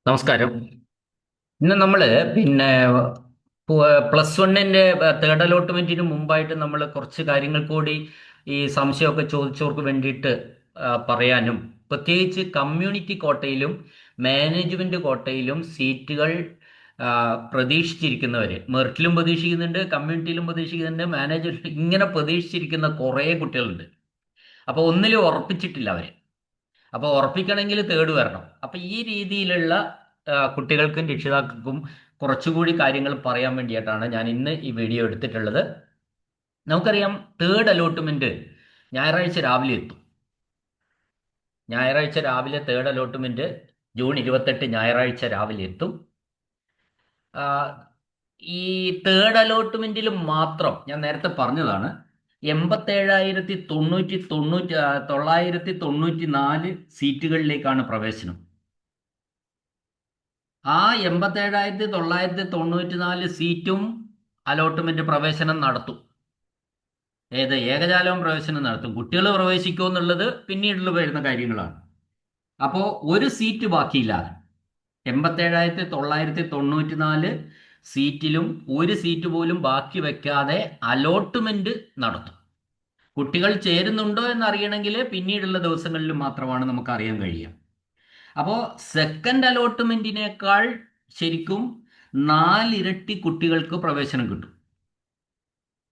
നമസ്കാരം. ഇന്ന് നമ്മൾ പിന്നെ പ്ലസ് വണ്ണിന്റെ തേർഡ് അലോട്ട്മെന്റിന് മുമ്പായിട്ട് നമ്മൾ കുറച്ച് കാര്യങ്ങൾ കൂടി ഈ സംശയമൊക്കെ ചോദിച്ചവർക്ക് വേണ്ടിയിട്ട് പറയാനും, പ്രത്യേകിച്ച് കമ്മ്യൂണിറ്റി കോട്ടയിലും മാനേജ്മെന്റ് കോട്ടയിലും സീറ്റുകൾ പ്രതീക്ഷിച്ചിരിക്കുന്നവര് മെറിറ്റിലും പ്രതീക്ഷിക്കുന്നുണ്ട്, കമ്മ്യൂണിറ്റിയിലും പ്രതീക്ഷിക്കുന്നുണ്ട്, മാനേജ്മെന്റ് ഇങ്ങനെ പ്രതീക്ഷിച്ചിരിക്കുന്ന കുറേ കുട്ടികളുണ്ട്. അപ്പോൾ ഒന്നിലും ഉറപ്പിച്ചിട്ടില്ല അവര്. അപ്പോൾ ഉറപ്പിക്കണമെങ്കിൽ തേർഡ് വരണം. അപ്പോൾ ഈ രീതിയിലുള്ള കുട്ടികൾക്കും രക്ഷിതാക്കൾക്കും കുറച്ചുകൂടി കാര്യങ്ങൾ പറയാൻ വേണ്ടിയിട്ടാണ് ഞാൻ ഇന്ന് ഈ വീഡിയോ എടുത്തിട്ടുള്ളത്. നമുക്കറിയാം, തേർഡ് അലോട്ട്മെന്റ് ഞായറാഴ്ച രാവിലെ എത്തും. ഞായറാഴ്ച രാവിലെ തേർഡ് അലോട്ട്മെന്റ് ജൂൺ 28 ഞായറാഴ്ച രാവിലെ എത്തും. ആ, ഈ തേർഡ് അലോട്ട്മെന്റിൽ മാത്രം ഞാൻ നേരത്തെ പറഞ്ഞതാണ്, 9,994 സീറ്റുകളിലേക്കാണ് പ്രവേശനം. ആ 87,994 സീറ്റും അലോട്ട്മെന്റ് പ്രവേശനം നടത്തും. ഏകജാലകം പ്രവേശനം നടത്തും. കുട്ടികൾ പ്രവേശിക്കുമോ എന്നുള്ളത് പിന്നീടുള്ള വരുന്ന കാര്യങ്ങളാണ്. അപ്പോൾ ഒരു സീറ്റ് ബാക്കിയില്ലാതെ 87,994 സീറ്റിലും ഒരു സീറ്റ് പോലും ബാക്കി വെക്കാതെ അലോട്ട്മെന്റ് നടത്തും. കുട്ടികൾ ചേരുന്നുണ്ടോ എന്നറിയണമെങ്കിൽ പിന്നീടുള്ള ദിവസങ്ങളിൽ മാത്രമാണ് നമുക്ക് അറിയാൻ കഴിയുക. അപ്പോൾ സെക്കൻഡ് അലോട്ട്മെന്റിനേക്കാൾ ശരിക്കും നാലിരട്ടി കുട്ടികൾക്ക് പ്രവേശനം കിട്ടും.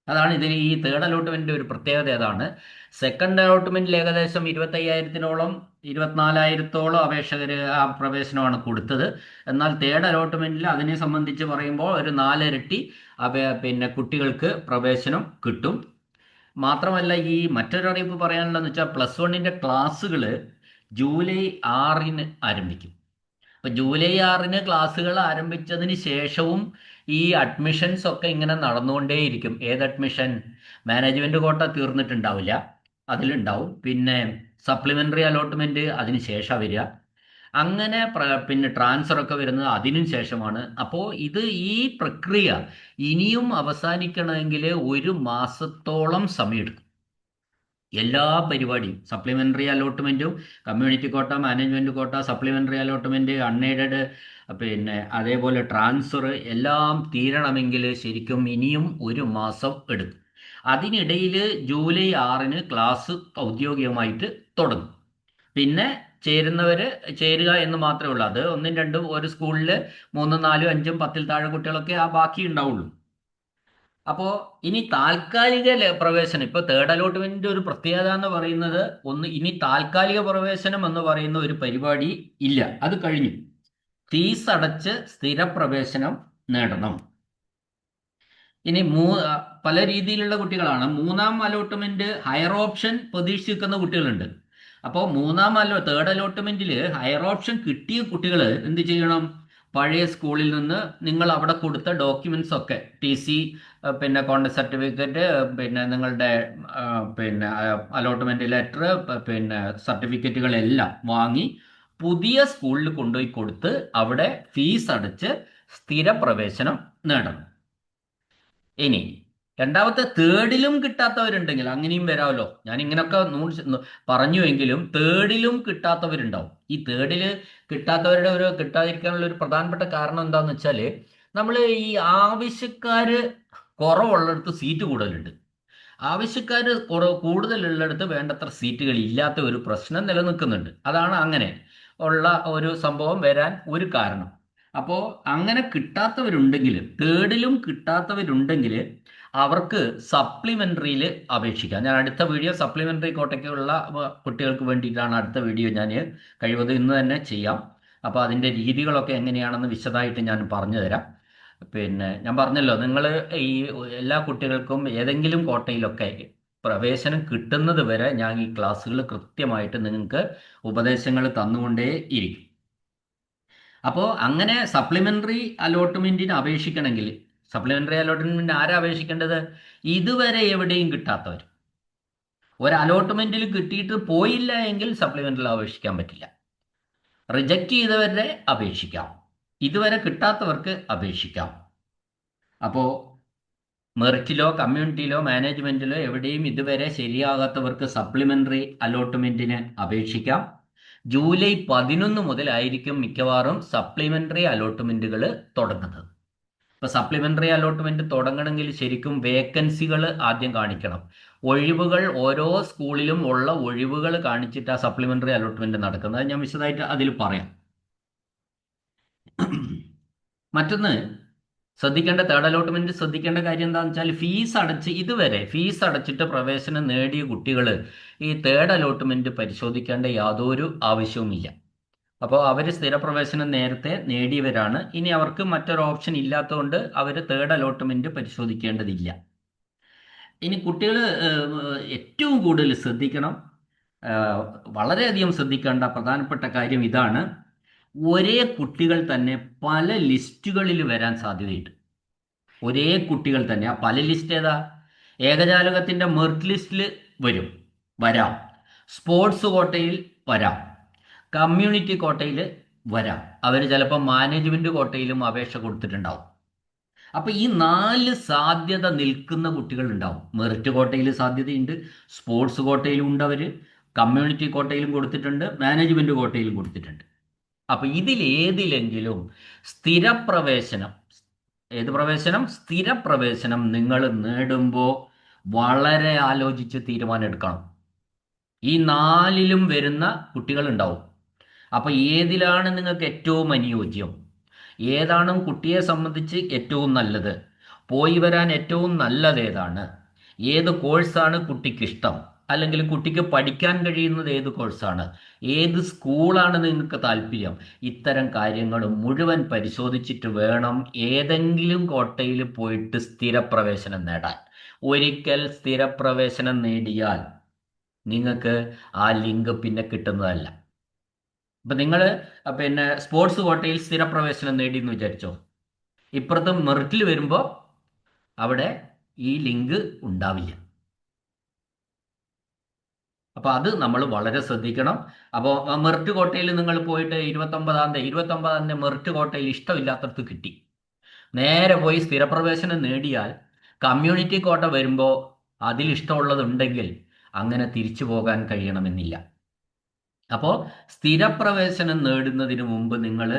അതാണ് ഇതിന് ഈ തേർഡ് അലോട്ട്മെന്റിന്റെ ഒരു പ്രത്യേകത. അതാണ്, സെക്കൻഡ് അലോട്ട്മെന്റിൽ ഏകദേശം 25,000-ഓളം 24,000-ഓളം അപേക്ഷകർ ആ പ്രവേശനമാണ് കൊടുത്തത്. എന്നാൽ തേർഡ് അലോട്ട്മെന്റിൽ അതിനെ സംബന്ധിച്ച് പറയുമ്പോൾ ഒരു നാലിരട്ടി പിന്നെ കുട്ടികൾക്ക് പ്രവേശനം കിട്ടും. മാത്രമല്ല, ഈ മറ്റൊരു അറിയിപ്പ് പറയാനുള്ളതെന്ന് വെച്ചാൽ പ്ലസ് വണ്ണിന്റെ ക്ലാസ്സുകൾ ജൂലൈ 6-ന് ആരംഭിക്കും. അപ്പൊ ജൂലൈ 6-ന് ക്ലാസ്സുകൾ ആരംഭിച്ചതിന് ശേഷവും ഈ അഡ്മിഷൻസ് ഒക്കെ ഇങ്ങനെ നടന്നുകൊണ്ടേയിരിക്കും. ഏത് അഡ്മിഷൻ? മാനേജ്മെന്റ് കോട്ട തീർന്നിട്ടുണ്ടാവില്ല, അതിലുണ്ടാവും. പിന്നെ സപ്ലിമെന്ററി അലോട്ട്മെന്റ് അതിന് ശേഷം വരിക. അങ്ങനെ പിന്നെ ട്രാൻസ്ഫർ ഒക്കെ വരുന്നത് അതിനും ശേഷമാണ്. അപ്പോൾ ഈ പ്രക്രിയ ഇനിയും അവസാനിക്കണമെങ്കിൽ ഒരു മാസത്തോളം സമയമെടുക്കും. എല്ലാ പരിപാടിയും, സപ്ലിമെന്ററി അലോട്ട്മെന്റും, community quota, management quota, supplementary allotment, unaided, പിന്നെ അതേപോലെ ട്രാൻസ്ഫർ എല്ലാം തീരണമെങ്കിൽ ശരിക്കും ഇനിയും ഒരു മാസം എടുക്കും. അതിനിടയിൽ ജൂലൈ 6-ന് ക്ലാസ് ഔദ്യോഗികമായിട്ട് തുടങ്ങും. പിന്നെ ചേരുന്നവര് ചേരുക എന്ന് മാത്രമേ ഉള്ളൂ. അത് ഒന്നും രണ്ടും ഒരു സ്കൂളിൽ 3, 4, 5, 10 താഴെ കുട്ടികളൊക്കെ ആ ബാക്കി ഉണ്ടാവുള്ളൂ. അപ്പോ ഇനി താൽക്കാലിക പ്രവേശനം, ഇപ്പൊ തേർഡ് അലോട്ട്മെന്റിന്റെ ഒരു പ്രത്യേകത എന്ന് പറയുന്നത്, ഇനി താൽക്കാലിക പ്രവേശനം എന്ന് പറയുന്ന ഒരു പരിപാടി ഇല്ല, അത് കഴിഞ്ഞു. ഫീസ് അടച്ച് സ്ഥിരപ്രവേശനം നേടണം. ഇനി പല രീതിയിലുള്ള കുട്ടികളാണ്. മൂന്നാം അലോട്ട്മെന്റ് ഹയർ ഓപ്ഷൻ പ്രതീക്ഷിക്കുന്ന കുട്ടികളുണ്ട്. അപ്പോൾ തേർഡ് അലോട്ട്മെന്റിൽ ഹയർ ഓപ്ഷൻ കിട്ടിയ കുട്ടികൾ എന്ത് ചെയ്യണം? പഴയ സ്കൂളിൽ നിന്ന് നിങ്ങൾ അവിടെ കൊടുത്ത ഡോക്യുമെന്റ്സ് ഒക്കെ, ടി.സി, പിന്നെ കോണ്ടന്റ് സർട്ടിഫിക്കറ്റ്, പിന്നെ നിങ്ങളുടെ പിന്നെ അലോട്ട്മെന്റ് ലെറ്റർ, പിന്നെ സർട്ടിഫിക്കറ്റുകളെല്ലാം വാങ്ങി പുതിയ സ്കൂളിൽ കൊണ്ടുപോയി കൊടുത്ത് അവിടെ ഫീസ് അടച്ച് സ്ഥിരപ്രവേശനം നേടണം. ഇനി രണ്ടാമത്തെ, തേർഡിലും കിട്ടാത്തവരുണ്ടെങ്കിൽ അങ്ങനെയും വരാമല്ലോ. ഞാൻ ഇങ്ങനെയൊക്കെ പറഞ്ഞുവെങ്കിലും തേർഡിലും കിട്ടാത്തവരുണ്ടാവും. ഈ തേർഡില് കിട്ടാതിരിക്കാനുള്ള ഒരു പ്രധാനപ്പെട്ട കാരണം എന്താന്ന് വെച്ചാൽ, നമ്മൾ ഈ ആവശ്യക്കാര് കുറവുള്ളിടത്ത് സീറ്റ് കൂടുതലുണ്ട്. ആവശ്യക്കാര് കൂടുതലുള്ളിടത്ത് വേണ്ടത്ര സീറ്റുകൾ ഇല്ലാത്ത ഒരു പ്രശ്നം നിലനിൽക്കുന്നുണ്ട്. അതാണ് അങ്ങനെ ഉള്ള ഒരു സംഭവം വരാൻ ഒരു കാരണം. അപ്പോൾ അങ്ങനെ കിട്ടാത്തവരുണ്ടെങ്കിൽ, തേർഡിലും കിട്ടാത്തവരുണ്ടെങ്കിൽ അവർക്ക് സപ്ലിമെന്ററിയിൽ അപേക്ഷിക്കാം. ഞാൻ അടുത്ത വീഡിയോ സപ്ലിമെന്ററി കോട്ടയ്ക്കുള്ള കുട്ടികൾക്ക് വേണ്ടിയിട്ടാണ് അടുത്ത വീഡിയോ ഞാൻ കഴിവതും ഇന്ന് തന്നെ ചെയ്യാം. അപ്പോൾ അതിൻ്റെ രീതികളൊക്കെ എങ്ങനെയാണെന്ന് വിശദമായിട്ട് ഞാൻ പറഞ്ഞു തരാം. പിന്നെ ഞാൻ പറഞ്ഞല്ലോ, നിങ്ങൾ ഈ എല്ലാ കുട്ടികൾക്കും ഏതെങ്കിലും കോട്ടയിലൊക്കെ പ്രവേശനം കിട്ടുന്നത് വരെ ഞാൻ ഈ ക്ലാസ്സുകൾ കൃത്യമായിട്ട് നിങ്ങൾക്ക് ഉപദേശങ്ങൾ തന്നുകൊണ്ടേ ഇരിക്കും. അപ്പോൾ അങ്ങനെ സപ്ലിമെന്ററി അലോട്ട്മെന്റിന് അപേക്ഷിക്കണമെങ്കിൽ, സപ്ലിമെന്ററി അലോട്ട്മെന്റിന് ആരാ അപേക്ഷിക്കേണ്ടത്? ഇതുവരെ എവിടെയും കിട്ടാത്തവർ. ഒരു അലോട്ട്മെന്റിൽ കിട്ടിയിട്ട് പോയില്ല എങ്കിൽ സപ്ലിമെന്ററിൽ അപേക്ഷിക്കാൻ പറ്റില്ല. റിജക്റ്റ് ചെയ്തവരെ അപേക്ഷിക്കാം, ഇതുവരെ കിട്ടാത്തവർക്ക് അപേക്ഷിക്കാം. അപ്പോൾ മെറിറ്റിലോ കമ്മ്യൂണിറ്റിയിലോ മാനേജ്മെന്റിലോ എവിടെയും ഇതുവരെ ശരിയാകാത്തവർക്ക് സപ്ലിമെന്ററി അലോട്ട്മെന്റിന് അപേക്ഷിക്കാം. ജൂലൈ 11 മുതലായിരിക്കും മിക്കവാറും സപ്ലിമെന്ററി അലോട്ട്മെന്റുകൾ തുടങ്ങുന്നത്. ഇപ്പൊ സപ്ലിമെന്ററി അലോട്ട്മെന്റ് തുടങ്ങണമെങ്കിൽ ശരിക്കും വേക്കൻസികൾ ആദ്യം കാണിക്കണം. ഒഴിവുകൾ ഓരോ സ്കൂളിലും ഉള്ള ഒഴിവുകൾ കാണിച്ചിട്ട് ആ സപ്ലിമെന്ററി അലോട്ട്മെന്റ് നടക്കുന്നത്. ഞാൻ വിശദമായിട്ട് അതിൽ പറയാം. മറ്റൊന്ന് ശ്രദ്ധിക്കേണ്ട, തേർഡ് അലോട്ട്മെന്റ് ശ്രദ്ധിക്കേണ്ട കാര്യം എന്താണെന്ന് വെച്ചാൽ, ഫീസ് അടച്ച് ഇതുവരെ ഫീസ് അടച്ചിട്ട് പ്രവേശനം നേടിയ കുട്ടികൾ ഈ തേർഡ് അലോട്ട്മെന്റ് പരിശോധിക്കേണ്ട യാതൊരു ആവശ്യവുമില്ല. അപ്പോൾ അവർ സ്ഥിരപ്രവേശനം നേരത്തെ നേടിയവരാണ്. ഇനി അവർക്ക് മറ്റൊരു ഓപ്ഷൻ ഇല്ലാത്തതുകൊണ്ട് അവർ തേർഡ് അലോട്ട്മെന്റ് പരിശോധിക്കേണ്ടതില്ല. ഇനി കുട്ടികൾ ഏറ്റവും കൂടുതൽ ശ്രദ്ധിക്കണം, വളരെയധികം ശ്രദ്ധിക്കേണ്ട പ്രധാനപ്പെട്ട കാര്യം ഇതാണ്: ഒരേ കുട്ടികൾ തന്നെ പല ലിസ്റ്റുകളിൽ വരാൻ സാധ്യതയുണ്ട്. ഒരേ കുട്ടികൾ തന്നെ ആ പല ലിസ്റ്റ് ഏതാ? ഏകജാലകത്തിന്റെ മെറിറ്റ് ലിസ്റ്റിൽ വരാം, സ്പോർട്സ് കോട്ടയിൽ വരാം, കമ്മ്യൂണിറ്റി കോട്ടയിൽ വരാം, അവർ ചിലപ്പോൾ മാനേജ്മെന്റ് കോട്ടയിലും അപേക്ഷ കൊടുത്തിട്ടുണ്ടാവും. അപ്പൊ ഈ 4 സാധ്യത നിൽക്കുന്ന കുട്ടികൾ ഉണ്ടാവും. മെറിറ്റ് കോട്ടയിൽ സാധ്യതയുണ്ട്, സ്പോർട്സ് കോട്ടയിലും ഉണ്ട്, അവര് കമ്മ്യൂണിറ്റി കോട്ടയിലും കൊടുത്തിട്ടുണ്ട്, മാനേജ്മെന്റ് കോട്ടയിലും കൊടുത്തിട്ടുണ്ട്. അപ്പൊ ഇതിലേതിലെങ്കിലും സ്ഥിരപ്രവേശനം, ഏത് പ്രവേശനം? സ്ഥിരപ്രവേശനം നിങ്ങൾ നേടുമ്പോൾ വളരെ ആലോചിച്ച് തീരുമാനം എടുക്കണം. ഈ 4ലും വരുന്ന കുട്ടികൾ ഉണ്ടാവും. അപ്പൊ ഏതിലാണ് നിങ്ങൾക്ക് ഏറ്റവും അനുയോജ്യം, ഏതാണ് കുട്ടിയെ സംബന്ധിച്ച് ഏറ്റവും നല്ലത്, പോയി വരാൻ ഏറ്റവും നല്ലത് ഏതാണ്, ഏത് കോഴ്സാണ് കുട്ടിക്ക് ഇഷ്ടം, അല്ലെങ്കിൽ കുട്ടിക്ക് പഠിക്കാൻ കഴിയുന്നത് ഏത് കോഴ്സാണ്, ഏത് സ്കൂളാണ് നിങ്ങൾക്ക് താല്പര്യം, ഇത്തരം കാര്യങ്ങൾ മുഴുവൻ പരിശോധിച്ചിട്ട് വേണം ഏതെങ്കിലും കോട്ടയിൽ പോയിട്ട് സ്ഥിരപ്രവേശനം നേടാൻ. ഒരിക്കൽ സ്ഥിരപ്രവേശനം നേടിയാൽ നിങ്ങൾക്ക് ആ ലിങ്ക് പിന്നെ കിട്ടുന്നതല്ല. ഇപ്പൊ നിങ്ങൾ പിന്നെ സ്പോർട്സ് കോട്ടയിൽ സ്ഥിരപ്രവേശനം നേടി എന്ന് വിചാരിച്ചോ, ഇപ്പുറത്ത് മെറിറ്റിൽ വരുമ്പോൾ അവിടെ ഈ ലിങ്ക് ഉണ്ടാവില്ല. അപ്പൊ അത് നമ്മൾ വളരെ ശ്രദ്ധിക്കണം. അപ്പോൾ മെറിറ്റ് കോട്ടയിൽ നിങ്ങൾ പോയിട്ട് 29 മെറിറ്റ് കോട്ടയിൽ ഇഷ്ടമില്ലാത്തടത്ത് കിട്ടി, നേരെ പോയി സ്ഥിരപ്രവേശനം നേടിയാൽ കമ്മ്യൂണിറ്റി കോട്ട വരുമ്പോൾ അതിൽ ഇഷ്ടമുള്ളതുണ്ടെങ്കിൽ അങ്ങനെ തിരിച്ചു പോകാൻ കഴിയണമെന്നില്ല. അപ്പോൾ സ്ഥിരപ്രവേശനം നേടുന്നതിന് മുമ്പ് നിങ്ങൾ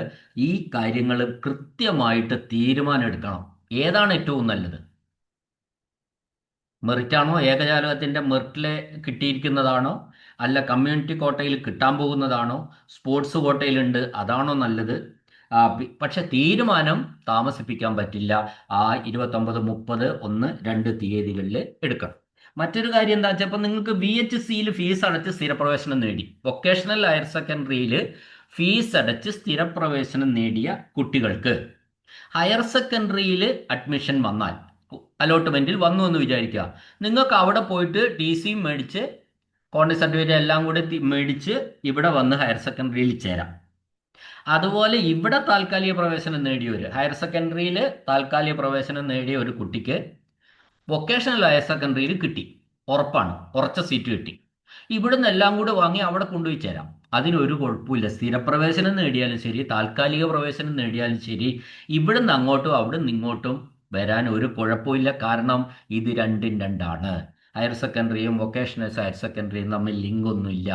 ഈ കാര്യങ്ങൾ കൃത്യമായിട്ട് തീരുമാനം എടുക്കണം. ഏതാണ് ഏറ്റവും നല്ലത്? മെറിറ്റാണോ, ഏകജാലകത്തിന്റെ മെറിറ്റിലെ കിട്ടിയിരിക്കുന്നതാണോ, അല്ല കമ്മ്യൂണിറ്റി കോട്ടയിൽ കിട്ടാൻ പോകുന്നതാണോ, സ്പോർട്സ് കോട്ടയിലുണ്ട് അതാണോ നല്ലത്? പക്ഷെ തീരുമാനം താമസിപ്പിക്കാൻ പറ്റില്ല. ആ 29, 30, 1, 2 തീയതികളിൽ എടുക്കണം. മറ്റൊരു കാര്യം എന്താ വെച്ചാൽ, ഇപ്പം നിങ്ങൾക്ക് VHCയിൽ ഫീസ് അടച്ച് സ്ഥിരപ്രവേശനം നേടി, വൊക്കേഷണൽ ഹയർ സെക്കൻഡറിയിൽ ഫീസ് അടച്ച് സ്ഥിരപ്രവേശനം നേടിയ കുട്ടികൾക്ക് ഹയർ സെക്കൻഡറിയിൽ അഡ്മിഷൻ വന്നാൽ, അലോട്ട്മെന്റിൽ വന്നു എന്ന് വിചാരിക്കുക, നിങ്ങൾക്ക് അവിടെ പോയിട്ട് TC മേടിച്ച് കോൺടാക്ട് സർട്ടിഫിക്കറ്റ് എല്ലാം കൂടി മേടിച്ച് ഇവിടെ വന്ന് ഹയർ സെക്കൻഡറിയിൽ ചേരാം. അതുപോലെ ഇവിടെ താൽക്കാലിക പ്രവേശനം നേടിയ ഹയർ സെക്കൻഡറിയിൽ താൽക്കാലിക പ്രവേശനം നേടിയ ഒരു കുട്ടിക്ക് വൊക്കേഷണൽ ഹയർ സെക്കൻഡറിയിൽ കിട്ടി, ഉറപ്പാണ്, ഉറച്ച സീറ്റ് കിട്ടി. ഇവിടുന്ന് എല്ലാം കൂടെ വാങ്ങി അവിടെ കൊണ്ടുപോയി ചേരാം. അതിനൊരു കുഴപ്പമില്ല. സ്ഥിരപ്രവേശനം നേടിയാലും ശരി, താൽക്കാലിക പ്രവേശനം നേടിയാലും ശരി, ഇവിടുന്ന് അങ്ങോട്ടും അവിടുന്ന് ഇങ്ങോട്ടും വരാൻ ഒരു കുഴപ്പമില്ല. കാരണം ഇത് രണ്ടും രണ്ടാണ്. ഹയർ സെക്കൻഡറിയും വൊക്കേഷണൽ ഹയർ സെക്കൻഡറിയും തമ്മിൽ ലിങ്കൊന്നുമില്ല.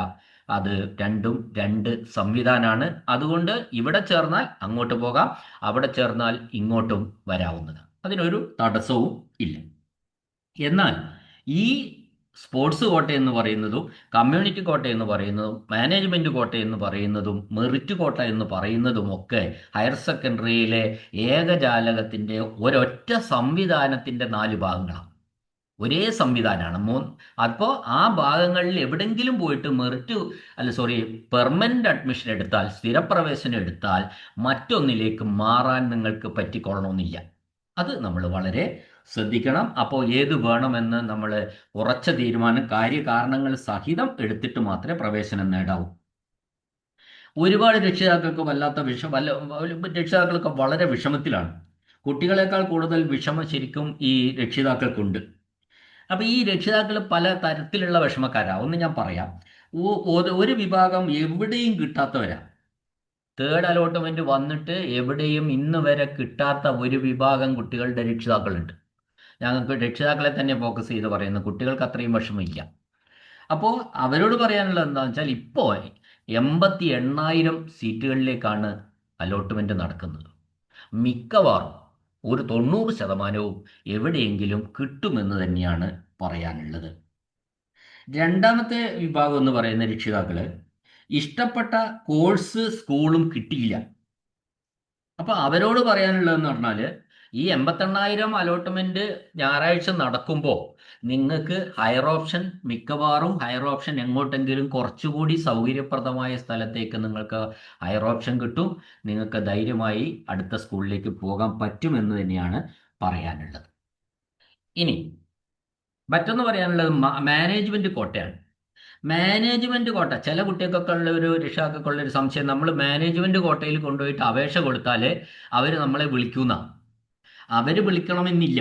അത് രണ്ടും രണ്ട് സംവിധാനമാണ്. അതുകൊണ്ട് ഇവിടെ ചേർന്നാൽ അങ്ങോട്ട് പോകാം, അവിടെ ചേർന്നാൽ ഇങ്ങോട്ടും വരാവുന്നത്, അതിനൊരു തടസ്സവും ഇല്ല. എന്നാൽ ഈ സ്പോർട്സ് കോട്ട എന്ന് പറയുന്നതും കമ്മ്യൂണിറ്റി കോട്ട എന്ന് പറയുന്നതും മാനേജ്മെന്റ് കോട്ട എന്ന് പറയുന്നതും മെറിറ്റ് കോട്ട എന്ന് പറയുന്നതും ഒക്കെ ഹയർ സെക്കൻഡറിയിലെ ഏകജാലകത്തിന്റെ ഒരൊറ്റ സംവിധാനത്തിന്റെ 4 ഭാഗങ്ങളാണ്. ഒരേ സംവിധാനമാണ്. അപ്പോൾ ആ ഭാഗങ്ങളിൽ എവിടെങ്കിലും പോയിട്ട് പെർമനന്റ് അഡ്മിഷൻ എടുത്താൽ, സ്ഥിരപ്രവേശനം എടുത്താൽ മറ്റൊന്നിലേക്ക് മാറാൻ നിങ്ങൾക്ക് പറ്റിക്കൊള്ളണമെന്നില്ല. അത് നമ്മൾ വളരെ ശ്രദ്ധിക്കണം. അപ്പോൾ ഏത് വേണമെന്ന് നമ്മൾ ഉറച്ച തീരുമാനം, കാര്യകാരണങ്ങൾ സഹിതം എടുത്തിട്ട് മാത്രമേ പ്രവേശനം നേടാവൂ. ഒരുപാട് രക്ഷിതാക്കൾക്ക് രക്ഷിതാക്കളൊക്കെ വളരെ വിഷമത്തിലാണ്. കുട്ടികളെക്കാൾ കൂടുതൽ വിഷമം ശരിക്കും ഈ രക്ഷിതാക്കൾക്കുണ്ട്. അപ്പൊ ഈ രക്ഷിതാക്കൾ പല തരത്തിലുള്ള വിഷമക്കാരാ. ഒന്ന് ഞാൻ പറയാം. ഒരു വിഭാഗം എവിടെയും കിട്ടാത്തവരാ. തേർഡ് അലോട്ട്മെന്റ് വന്നിട്ട് എവിടെയും ഇന്ന് വരെ കിട്ടാത്ത ഒരു വിഭാഗം കുട്ടികളുടെ രക്ഷിതാക്കളുണ്ട്. ഞങ്ങൾക്ക് രക്ഷിതാക്കളെ തന്നെ ഫോക്കസ് ചെയ്ത് പറയുന്നു, കുട്ടികൾക്ക് അത്രയും വിഷമമില്ല. അപ്പോൾ അവരോട് പറയാനുള്ളത് എന്താണെന്ന് വെച്ചാൽ, ഇപ്പോൾ 88,000 സീറ്റുകളിലേക്കാണ് അലോട്ട്മെന്റ് നടക്കുന്നത്. മിക്കവാറും ഒരു 90% എവിടെയെങ്കിലും കിട്ടുമെന്ന് തന്നെയാണ് പറയാനുള്ളത്. രണ്ടാമത്തെ വിഭാഗം എന്ന് പറയുന്ന രക്ഷിതാക്കള് ഇഷ്ടപ്പെട്ട കോഴ്സ് സ്കൂളും കിട്ടിയില്ല. അപ്പൊ അവരോട് പറയാനുള്ളതെന്ന് പറഞ്ഞാല് ഈ 88,000 അലോട്ട്മെന്റ് ഞായറാഴ്ച നടക്കുമ്പോൾ നിങ്ങൾക്ക് ഹയർ ഓപ്ഷൻ, മിക്കവാറും ഹയർ ഓപ്ഷൻ എങ്ങോട്ടെങ്കിലും കുറച്ചുകൂടി സൗകര്യപ്രദമായ സ്ഥലത്തേക്ക് നിങ്ങൾക്ക് ഹയർ ഓപ്ഷൻ കിട്ടും. നിങ്ങൾക്ക് ധൈര്യമായി അടുത്ത സ്കൂളിലേക്ക് പോകാൻ പറ്റുമെന്ന് തന്നെയാണ് പറയാനുള്ളത്. ഇനി മറ്റൊന്ന് പറയാനുള്ളത് മാനേജ്മെന്റ് കോട്ടയാണ്. മാനേജ്മെന്റ് കോട്ട ചില കുട്ടികൾക്കൊക്കെ ഉള്ള ഒരു രക്ഷാക്കൊക്കെ ഉള്ള ഒരു സംശയം, നമ്മൾ മാനേജ്മെന്റ് കോട്ടയിൽ കൊണ്ടുപോയിട്ട് അപേക്ഷ കൊടുത്താൽ അവർ നമ്മളെ വിളിക്കുന്ന. അവർ വിളിക്കണമെന്നില്ല,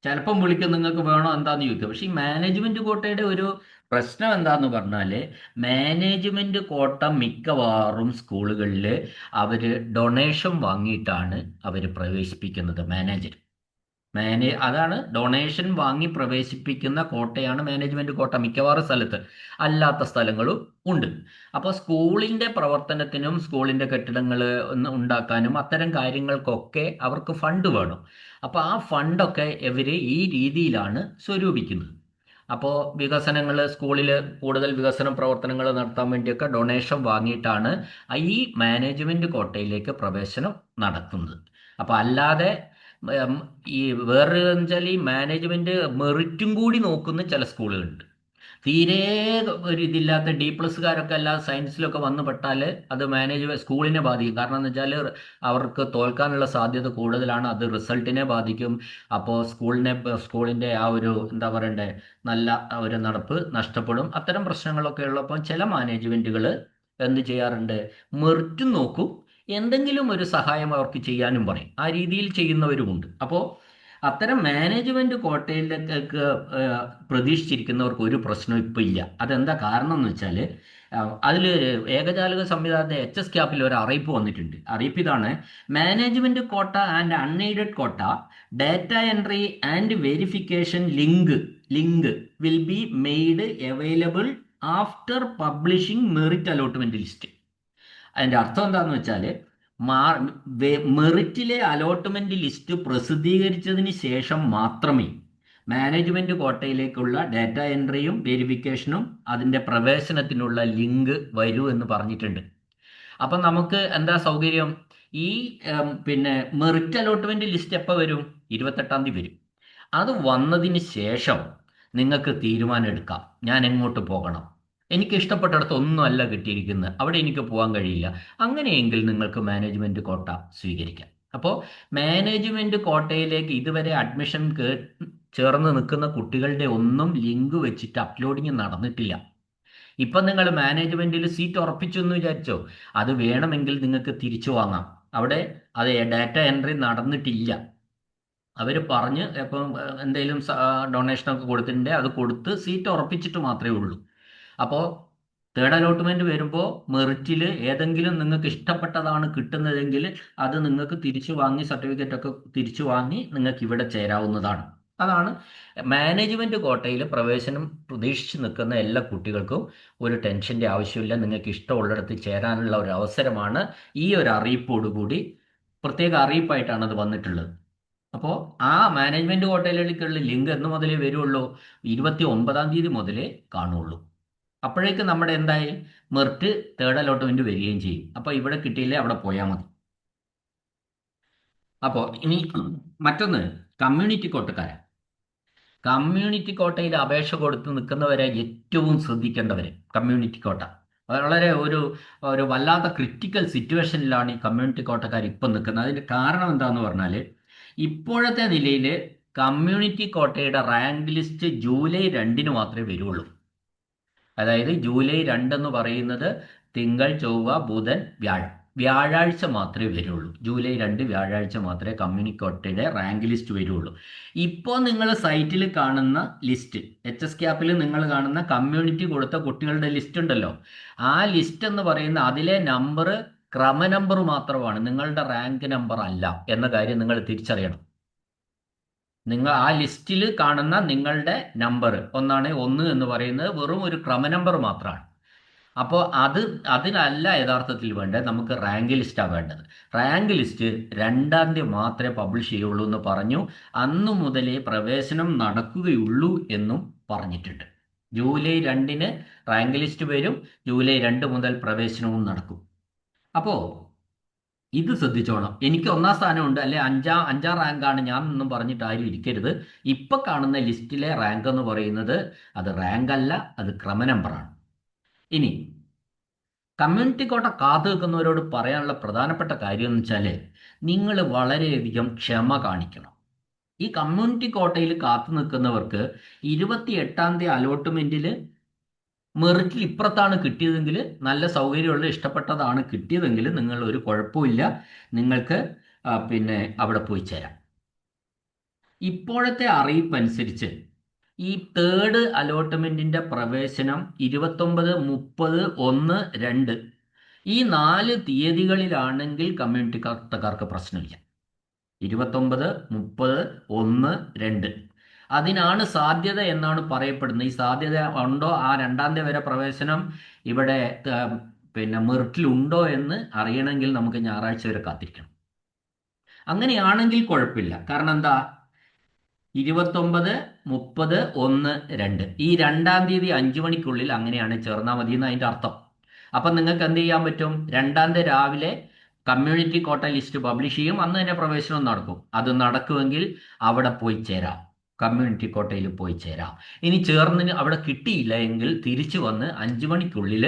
ചിലപ്പം വിളിക്കും, നിങ്ങൾക്ക് വേണോ എന്താന്ന് ചോദിക്കുക. പക്ഷെ ഈ മാനേജ്മെന്റ് കോട്ടയുടെ ഒരു പ്രശ്നം എന്താന്ന് പറഞ്ഞാൽ മാനേജ്മെന്റ് കോട്ട മിക്കവാറും സ്കൂളുകളിൽ അവർ ഡൊണേഷൻ വാങ്ങിയിട്ടാണ് അവർ പ്രവേശിപ്പിക്കുന്നത്. അതാണ് ഡൊണേഷൻ വാങ്ങി പ്രവേശിപ്പിക്കുന്ന കോട്ടയാണ് മാനേജ്മെന്റ് കോട്ട മിക്കവാറും സ്ഥലത്ത്. അല്ലാത്ത സ്ഥലങ്ങളും ഉണ്ട്. അപ്പോൾ സ്കൂളിന്റെ പ്രവർത്തനത്തിനും സ്കൂളിന്റെ കെട്ടിടങ്ങൾ ഉണ്ടാക്കാനും അത്തരം കാര്യങ്ങൾക്കൊക്കെ അവർക്ക് ഫണ്ട് വേണം. അപ്പോൾ ആ ഫണ്ടൊക്കെ ഇവര് ഈ രീതിയിലാണ് സ്വരൂപിക്കുന്നത്. അപ്പോൾ വികസനങ്ങൾ, സ്കൂളിൽ കൂടുതൽ വികസന പ്രവർത്തനങ്ങൾ നടത്താൻ വേണ്ടിയൊക്കെ ഡൊണേഷൻ വാങ്ങിയിട്ടാണ് ഈ മാനേജ്മെന്റ് കോട്ടയിലേക്ക് പ്രവേശനം നടത്തുന്നത്. അപ്പോൾ അല്ലാതെ ഉം, ഈ വേറൊരു വെച്ചാൽ ഈ മാനേജ്മെന്റ് മെറിറ്റും കൂടി നോക്കുന്ന ചില സ്കൂളുകളുണ്ട്. തീരെ ഒരു ഇതില്ലാത്ത D+കാരൊക്കെ അല്ലാതെ സയൻസിലൊക്കെ വന്നു പെട്ടാൽ അത് സ്കൂളിനെ ബാധിക്കും. കാരണം എന്ന് വെച്ചാൽ അവർക്ക് തോൽക്കാനുള്ള സാധ്യത കൂടുതലാണ്, അത് റിസൾട്ടിനെ ബാധിക്കും. അപ്പോൾ സ്കൂളിന്റെ ആ ഒരു എന്താ പറയണ്ടേ, നല്ല ഒരു നടപ്പ് നഷ്ടപ്പെടും. അത്തരം പ്രശ്നങ്ങളൊക്കെ ഉള്ളപ്പോൾ ചില മാനേജ്മെന്റുകൾ എന്ത് ചെയ്യാറുണ്ട്, മെറിറ്റും നോക്കും, എന്തെങ്കിലും ഒരു സഹായം അവർക്ക് ചെയ്യാനും പറയും. ആ രീതിയിൽ ചെയ്യുന്നവരുമുണ്ട്. അപ്പോൾ അത്തരം മാനേജ്മെന്റ് കോട്ടയിലേക്ക് പ്രതീക്ഷിച്ചിരിക്കുന്നവർക്ക് ഒരു പ്രശ്നം ഇപ്പം ഇല്ല. അതെന്താ കാരണം എന്ന് വെച്ചാൽ അതിൽ ഏകജാലക സംവിധാനത്തെ HS CAP ഒരു അറിയിപ്പ് വന്നിട്ടുണ്ട്. അറിയിപ്പ് ഇതാണ്: മാനേജ്മെന്റ് കോട്ട ആൻഡ് അൺഎയ്ഡഡ് കോട്ട data entry and verification link will be made available after publishing merit allotment list. അതിന്റെ അർത്ഥം എന്താണെന്ന് വെച്ചാൽ മെറിറ്റിലെ അലോട്ട്മെന്റ് ലിസ്റ്റ് പ്രസിദ്ധീകരിച്ചതിന് ശേഷം മാത്രമേ മാനേജ്മെന്റ് കോട്ടയിലേക്കുള്ള ഡാറ്റ എൻട്രിയും വെരിഫിക്കേഷനും അതിന്റെ പ്രവേശനത്തിനുള്ള ലിങ്ക് വരൂ എന്ന് പറഞ്ഞിട്ടുണ്ട്. അപ്പം നമുക്ക് എന്താ സൗകര്യം, ഈ പിന്നെ മെറിറ്റ് അലോട്ട്മെന്റ് ലിസ്റ്റ് എപ്പോൾ വരും? 28-ാം തീയതി വരും. അത് വന്നതിന് ശേഷം നിങ്ങൾക്ക് തീരുമാനം എടുക്കാം, ഞാൻ എങ്ങോട്ട് പോകണം, എനിക്ക് ഇഷ്ടപ്പെട്ടിടത്ത് ഒന്നുമല്ല കിട്ടിയിരിക്കുന്നത്, അവിടെ എനിക്ക് പോകാൻ കഴിയില്ല. അങ്ങനെയെങ്കിൽ നിങ്ങൾക്ക് മാനേജ്മെന്റ് കോട്ട സ്വീകരിക്കാം. അപ്പോൾ മാനേജ്മെന്റ് കോട്ടയിലേക്ക് ഇതുവരെ അഡ്മിഷൻ ചേർന്ന് നിൽക്കുന്ന കുട്ടികളുടെ ഒന്നും ലിങ്ക് വെച്ചിട്ട് അപ്ലോഡിങ് നടന്നിട്ടില്ല. ഇപ്പം നിങ്ങൾ മാനേജ്മെന്റിൽ സീറ്റ് ഉറപ്പിച്ചു എന്ന് വിചാരിച്ചോ, അത് വേണമെങ്കിൽ നിങ്ങൾക്ക് തിരിച്ചു വാങ്ങാം. അവിടെ അത് ഡാറ്റ എൻട്രി നടന്നിട്ടില്ല. അവർ പറഞ്ഞ് ഇപ്പം എന്തെങ്കിലും ഡൊണേഷനൊക്കെ കൊടുത്തിട്ടുണ്ടെങ്കിൽ അത് കൊടുത്ത് സീറ്റ് ഉറപ്പിച്ചിട്ട് മാത്രമേ ഉള്ളൂ. അപ്പോൾ തേർഡ് അലോട്ട്മെന്റ് വരുമ്പോൾ മെറിറ്റിൽ ഏതെങ്കിലും നിങ്ങൾക്ക് ഇഷ്ടപ്പെട്ടതാണ് കിട്ടുന്നതെങ്കിൽ അത് നിങ്ങൾക്ക് തിരിച്ചു വാങ്ങി, സർട്ടിഫിക്കറ്റ് ഒക്കെ തിരിച്ചു വാങ്ങി നിങ്ങൾക്ക് ഇവിടെ ചേരാവുന്നതാണ്. അതാണ് മാനേജ്മെന്റ് കോട്ടയിൽ പ്രവേശനം പ്രതീക്ഷിച്ച് നിൽക്കുന്ന എല്ലാ കുട്ടികൾക്കും ഒരു ടെൻഷന്റെ ആവശ്യമില്ല. നിങ്ങൾക്ക് ഇഷ്ടമുള്ളിടത്ത് ചേരാനുള്ള ഒരു അവസരമാണ്. ഈ ഒരു അറിയിപ്പോടുകൂടി, പ്രത്യേക അറിയിപ്പായിട്ടാണ് അത് വന്നിട്ടുള്ളത്. അപ്പോൾ ആ മാനേജ്മെന്റ് കോട്ടയിലേക്കുള്ള ലിങ്ക് എന്ന് മുതലേ വരുള്ളൂ? 29-ാം തീയതി മുതലേ കാണുള്ളൂ. അപ്പോഴേക്ക് നമ്മുടെ എന്തായി, മെറിറ്റ് തേർഡ് അലോട്ട്മെന്റ് വരികയും ചെയ്യും. അപ്പോൾ ഇവിടെ കിട്ടിയില്ലേ അവിടെ പോയാൽ മതി. അപ്പോൾ ഇനി മറ്റൊന്ന് കമ്മ്യൂണിറ്റി കോട്ടക്കാരൻ. കമ്മ്യൂണിറ്റി കോട്ടയിൽ അപേക്ഷ കൊടുത്ത് നിൽക്കുന്നവരെ ഏറ്റവും ശ്രദ്ധിക്കേണ്ടവര് കമ്മ്യൂണിറ്റി കോട്ട. വളരെ ഒരു വല്ലാത്ത ക്രിട്ടിക്കൽ സിറ്റുവേഷനിലാണ് ഈ കമ്മ്യൂണിറ്റി കോട്ടക്കാർ ഇപ്പം നിൽക്കുന്നത്. അതിന്റെ കാരണം എന്താന്ന് പറഞ്ഞാൽ, ഇപ്പോഴത്തെ നിലയിൽ കമ്മ്യൂണിറ്റി കോട്ടയുടെ റാങ്ക് ലിസ്റ്റ് ജൂലൈ 2-ന് മാത്രമേ വരുള്ളൂ. അതായത് ജൂലൈ 2 എന്ന് പറയുന്നത് തിങ്കൾ, ചൊവ്വ, ബുധൻ, വ്യാഴാഴ്ച മാത്രമേ വരുള്ളൂ. ജൂലൈ 2 വ്യാഴാഴ്ച മാത്രമേ കമ്മ്യൂണിറ്റി കോട്ടയുടെ റാങ്ക് ലിസ്റ്റ് വരുള്ളൂ. ഇപ്പോൾ നിങ്ങൾ സൈറ്റിൽ കാണുന്ന ലിസ്റ്റ്, HS CAP നിങ്ങൾ കാണുന്ന കമ്മ്യൂണിറ്റി കൊടുത്ത കുട്ടികളുടെ ലിസ്റ്റ് ഉണ്ടല്ലോ, ആ ലിസ്റ്റ് എന്ന് പറയുന്ന അതിലെ നമ്പർ ക്രമ നമ്പർ മാത്രമാണ്, നിങ്ങളുടെ റാങ്ക് നമ്പർ അല്ല എന്ന കാര്യം നിങ്ങൾ തിരിച്ചറിയണം. നിങ്ങൾ ആ ലിസ്റ്റിൽ കാണുന്ന നിങ്ങളുടെ നമ്പർ 1 എന്ന് പറയുന്നത് വെറും ഒരു ക്രമ നമ്പർ മാത്രമാണ്. അപ്പോൾ അതിനല്ല യഥാർത്ഥത്തിൽ വേണ്ടത്, നമുക്ക് റാങ്ക് ലിസ്റ്റാണ് വേണ്ടത്. റാങ്ക് ലിസ്റ്റ് 2-ാം തീയതി മാത്രമേ പബ്ലിഷ് ചെയ്യുള്ളൂ എന്ന് പറഞ്ഞു. അന്നു മുതലേ പ്രവേശനം നടക്കുകയുള്ളൂ എന്നും പറഞ്ഞിട്ടുണ്ട്. ജൂലൈ 2-ന് റാങ്ക് ലിസ്റ്റ് വരും, ജൂലൈ 2 മുതൽ പ്രവേശനവും നടക്കും. അപ്പോൾ ഇത് ശ്രദ്ധിച്ചോണം. എനിക്ക് 1-ാം സ്ഥാനമുണ്ട്, അല്ലെ അഞ്ചാം റാങ്കാണ് ഞാൻ എന്നും പറഞ്ഞിട്ട് ആരും ഇരിക്കരുത്. ഇപ്പൊ കാണുന്ന ലിസ്റ്റിലെ റാങ്ക് എന്ന് പറയുന്നത് അത് റാങ്ക് അല്ല, അത് ക്രമ നമ്പറാണ്. ഇനി കമ്മ്യൂണിറ്റി കോട്ട കാത്തു നിൽക്കുന്നവരോട് പറയാനുള്ള പ്രധാനപ്പെട്ട കാര്യം എന്ന് വെച്ചാൽ, നിങ്ങൾ വളരെയധികം ക്ഷമ കാണിക്കണം. ഈ കമ്മ്യൂണിറ്റി കോട്ടയിൽ കാത്തു നിൽക്കുന്നവർക്ക് 28-ാം തീയതി അലോട്ട്മെന്റിൽ മെറിറ്റിൽ ഇപ്പുറത്താണ് കിട്ടിയതെങ്കിൽ, നല്ല സൗകര്യമുള്ള ഇഷ്ടപ്പെട്ടതാണ് കിട്ടിയതെങ്കിൽ, നിങ്ങൾ ഒരു കുഴപ്പമില്ല, നിങ്ങൾക്ക് പിന്നെ അവിടെ പോയി ചേരാം. ഇപ്പോഴത്തെ അറിയിപ്പ് അനുസരിച്ച് ഈ 3rd അലോട്ട്മെന്റിന്റെ പ്രവേശനം 29, 30, 1, 2 ഈ 4 തീയതികളിലാണെങ്കിൽ കമ്മ്യൂണിറ്റി കോട്ടക്കാർക്ക് പ്രശ്നമില്ല. 29, 30, 1, 2 അതിനാണ് സാധ്യത എന്നാണ് പറയപ്പെടുന്നത്. ഈ സാധ്യത ഉണ്ടോ, ആ 2-ാം തീയതി വരെ പ്രവേശനം ഇവിടെ പിന്നെ മെറിറ്റിലുണ്ടോ എന്ന് അറിയണമെങ്കിൽ നമുക്ക് ഞായറാഴ്ച വരെ കാത്തിരിക്കണം. അങ്ങനെയാണെങ്കിൽ കുഴപ്പമില്ല. കാരണം എന്താ, 29, 30, 1, 2 ഈ 2-ാം തീയതി 5 മണിക്കുള്ളിൽ അങ്ങനെയാണ് ചേർന്നാൽ മതി എന്ന് അതിൻ്റെ അർത്ഥം. അപ്പം നിങ്ങൾക്ക് എന്ത് ചെയ്യാൻ പറ്റും, 2-ാം തീയതി രാവിലെ കമ്മ്യൂണിറ്റി കോട്ട ലിസ്റ്റ് പബ്ലിഷ് ചെയ്യും, അന്ന് തന്നെ പ്രവേശനം നടക്കും. അത് നടക്കുമെങ്കിൽ അവിടെ പോയി ചേരാം, കമ്മ്യൂണിറ്റി കോട്ടയിൽ പോയി ചേരാം. ഇനി ചേർന്നിന് അവിടെ കിട്ടിയില്ല എങ്കിൽ തിരിച്ചു വന്ന് 5 മണിക്കുള്ളിൽ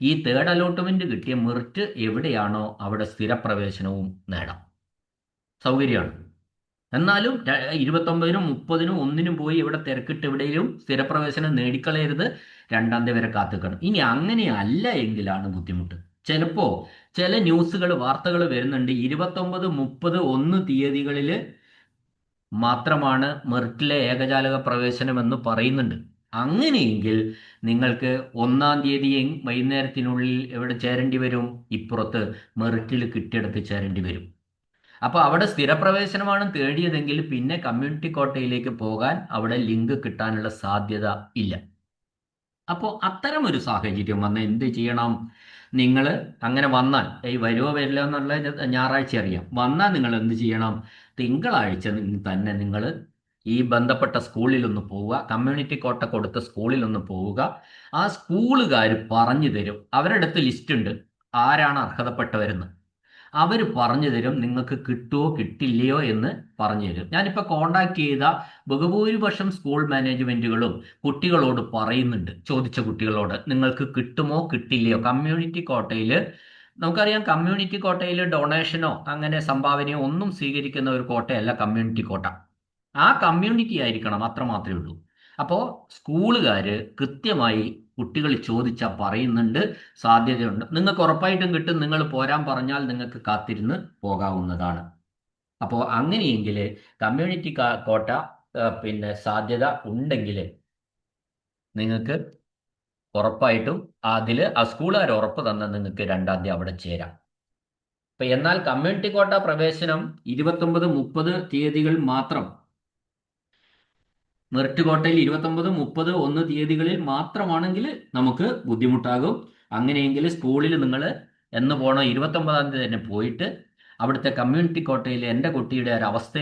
ഈ 3rd അലോട്ട്മെന്റ് കിട്ടിയ മെറിറ്റ് എവിടെയാണോ അവിടെ സ്ഥിരപ്രവേശനവും നേടാം. സൗകര്യമാണ്. എന്നാലും 29-നും 30-നും 1-നും പോയി ഇവിടെ തിരക്കിട്ട് എവിടെയും സ്ഥിരപ്രവേശനം നേടിക്കളയരുത്. 2-ാം തീയതി വരെ കാത്തുക്കണം. ഇനി അങ്ങനെയല്ല എങ്കിലാണ് ബുദ്ധിമുട്ട്. ചില ന്യൂസുകൾ, വാർത്തകൾ വരുന്നുണ്ട്, 29, 30, 1 തീയതികളിൽ മാത്രമാണ് മെറിറ്റിലെ ഏകജാലക പ്രവേശനം എന്ന് പറയുന്നുണ്ട്. അങ്ങനെയെങ്കിൽ നിങ്ങൾക്ക് 1-ാം തീയതി വൈകുന്നേരത്തിനുള്ളിൽ എവിടെ ചേരേണ്ടി വരും, ഇപ്പുറത്ത് മെറിറ്റിൽ കിട്ടിയെടുത്ത് ചേരേണ്ടി വരും. അപ്പോൾ അവിടെ സ്ഥിരപ്രവേശനമാണ് തേടിയതെങ്കിൽ പിന്നെ കമ്മ്യൂണിറ്റി കോട്ടയിലേക്ക് പോകാൻ അവിടെ ലിങ്ക് കിട്ടാനുള്ള സാധ്യത ഇല്ല. അപ്പോൾ അത്തരം ഒരു സാഹചര്യം വന്ന് എന്ത് ചെയ്യണം, നിങ്ങൾ അങ്ങനെ വന്നാൽ, ഈ വരുമോ വരില്ല എന്നുള്ള ഞായറാഴ്ച അറിയാം, വന്നാൽ നിങ്ങൾ എന്ത് ചെയ്യണം, തിങ്കളാഴ്ച തന്നെ നിങ്ങൾ ഈ ബന്ധപ്പെട്ട സ്കൂളിലൊന്ന് പോവുക, കമ്മ്യൂണിറ്റി കോട്ട കൊടുത്ത സ്കൂളിലൊന്ന് പോവുക. ആ സ്കൂളുകാർ പറഞ്ഞു തരും, അവരുടെ അടുത്ത് ലിസ്റ്റ് ഉണ്ട് ആരാണ് അർഹതപ്പെട്ടവരെന്ന്. അവർ പറഞ്ഞു തരും നിങ്ങൾക്ക് കിട്ടുമോ കിട്ടില്ലയോ എന്ന് പറഞ്ഞു തരും. ഞാനിപ്പോൾ കോണ്ടാക്ട് ചെയ്ത ബഹുഭൂരിപക്ഷം സ്കൂൾ മാനേജ്മെന്റുകളും കുട്ടികളോട് പറയുന്നുണ്ട്, ചോദിച്ച കുട്ടികളോട് നിങ്ങൾക്ക് കിട്ടുമോ കിട്ടില്ലയോ. കമ്മ്യൂണിറ്റി കോട്ടയിൽ നമുക്കറിയാം, കമ്മ്യൂണിറ്റി കോട്ടയിൽ ഡൊണേഷനോ അങ്ങനെ സംഭാവനയോ ഒന്നും സ്വീകരിക്കുന്ന ഒരു കോട്ടയല്ല കമ്മ്യൂണിറ്റി കോട്ട. ആ കമ്മ്യൂണിറ്റി ആയിരിക്കണം, അത്ര മാത്രമേ ഉള്ളൂ. അപ്പോൾ സ്കൂളുകാർ കൃത്യമായി കുട്ടികൾ ചോദിച്ചാൽ പറയുന്നുണ്ട്, സാധ്യതയുണ്ട്, നിങ്ങൾക്ക് ഉറപ്പായിട്ടും കിട്ടും, നിങ്ങൾ പോരാൻ പറഞ്ഞാൽ നിങ്ങൾക്ക് കാത്തിരുന്ന് പോകാവുന്നതാണ്. അപ്പോൾ അങ്ങനെയെങ്കിൽ കമ്മ്യൂണിറ്റി കോട്ട പിന്നെ സാധ്യത ഉണ്ടെങ്കിൽ നിങ്ങൾക്ക് ഉറപ്പായിട്ടും ആ സ്കൂളുകാർ ഉറപ്പ് തന്നാൽ നിങ്ങൾക്ക് 2-ാം തീയതി അവിടെ ചേരാം. എന്നാൽ കമ്മ്യൂണിറ്റി കോട്ട പ്രവേശനം 29, 30 തീയതികൾ മാത്രം, മെറിറ്റ് കോട്ടയിൽ 29, 30, 1 തീയതികളിൽ മാത്രമാണെങ്കിൽ നമുക്ക് ബുദ്ധിമുട്ടാകും. അങ്ങനെയെങ്കിൽ സ്കൂളിൽ നിങ്ങൾ എന്ന് പോകണം, 29-ാം തീയതി തന്നെ പോയിട്ട് അവിടുത്തെ കമ്മ്യൂണിറ്റി കോട്ടയിൽ എൻ്റെ കുട്ടിയുടെ ഒരു അവസ്ഥ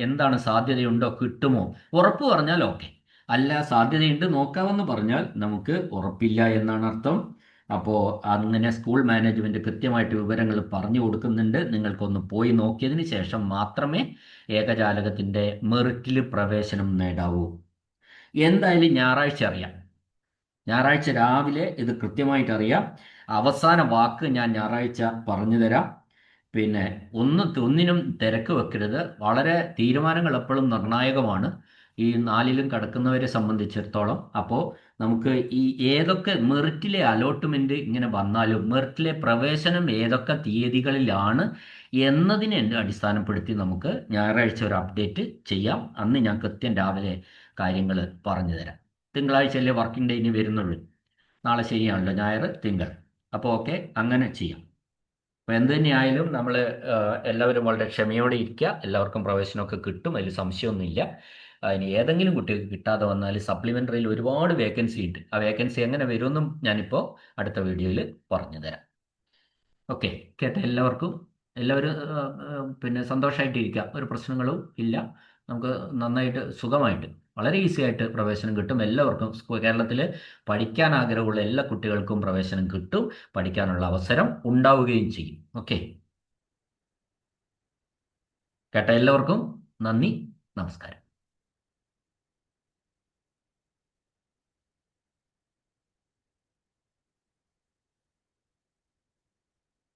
എന്താണ് സാധ്യതയുണ്ടോ, കിട്ടുമോ, ഉറപ്പ് പറഞ്ഞാൽ ഓക്കെ, അല്ല സാധ്യതയുണ്ട് നോക്കാമെന്ന് പറഞ്ഞാൽ നമുക്ക് ഉറപ്പില്ല എന്നാണ് അർത്ഥം. അപ്പോൾ അങ്ങനെ സ്കൂൾ മാനേജ്മെന്റ് കൃത്യമായിട്ട് വിവരങ്ങൾ പറഞ്ഞു കൊടുക്കുന്നുണ്ട്. നിങ്ങൾക്കൊന്ന് പോയി നോക്കിയതിന് ശേഷം മാത്രമേ ഏകജാലകത്തിന്റെ മെറിറ്റിൽ പ്രവേശനം നേടാവൂ. എന്തായാലും ഞായറാഴ്ച അറിയാം, ഞായറാഴ്ച രാവിലെ ഇത് കൃത്യമായിട്ട് അറിയാം. അവസാന വാക്ക് ഞാൻ ഞായറാഴ്ച പറഞ്ഞു തരാം. പിന്നെ ഒന്നിനും തിരക്ക് വെക്കരുത്. വളരെ തീരുമാനങ്ങൾ എപ്പോഴും നിർണായകമാണ് ഈ 4-ലും കടക്കുന്നവരെ സംബന്ധിച്ചിടത്തോളം. അപ്പോൾ നമുക്ക് ഈ ഏതൊക്കെ മെറിറ്റിലെ അലോട്ട്മെന്റ് ഇങ്ങനെ വന്നാലും മെറിറ്റിലെ പ്രവേശനം ഏതൊക്കെ തീയതികളിലാണ് എന്നതിനെ അടിസ്ഥാനപ്പെടുത്തി നമുക്ക് ഞായറാഴ്ച ഒരു അപ്ഡേറ്റ് ചെയ്യാം. അന്ന് ഞാൻ കൃത്യം രാവിലെ കാര്യങ്ങൾ പറഞ്ഞു തരാം. തിങ്കളാഴ്ചയല്ലേ വർക്കിംഗ് ഡേ ഇനി വരുന്നുള്ളൂ, നാളെ ശരിയാണല്ലോ, ഞായർ, തിങ്കൾ. അപ്പോൾ ഓക്കെ, അങ്ങനെ ചെയ്യാം. അപ്പോൾ എന്ത് തന്നെയായാലും നമ്മൾ എല്ലാവരും വളരെ ക്ഷമയോടെ ഇരിക്കുക. എല്ലാവർക്കും പ്രവേശനമൊക്കെ കിട്ടും, അതിൽ സംശയമൊന്നുമില്ല. അതിന് ഏതെങ്കിലും കുട്ടികൾക്ക് കിട്ടാതെ വന്നാൽ സപ്ലിമെൻ്ററിയിൽ ഒരുപാട് വേക്കൻസി ഉണ്ട്. ആ വേക്കൻസി എങ്ങനെ വരുമെന്നും ഞാനിപ്പോൾ അടുത്ത വീഡിയോയിൽ പറഞ്ഞു തരാം. ഓക്കെ, കേട്ട എല്ലാവർക്കും എല്ലാവരും പിന്നെ സന്തോഷമായിട്ടിരിക്കുക, ഒരു പ്രശ്നങ്ങളും ഇല്ല. നമുക്ക് നന്നായിട്ട് സുഖമായിട്ട് വളരെ ഈസി ആയിട്ട് പ്രവേശനം കിട്ടും. എല്ലാവർക്കും കേരളത്തിൽ പഠിക്കാൻ ആഗ്രഹമുള്ള എല്ലാ കുട്ടികൾക്കും പ്രവേശനം കിട്ടും, പഠിക്കാനുള്ള അവസരം ഉണ്ടാവുകയും ചെയ്യും. ഓക്കെ, കേട്ട എല്ലാവർക്കും നന്ദി, നമസ്കാരം.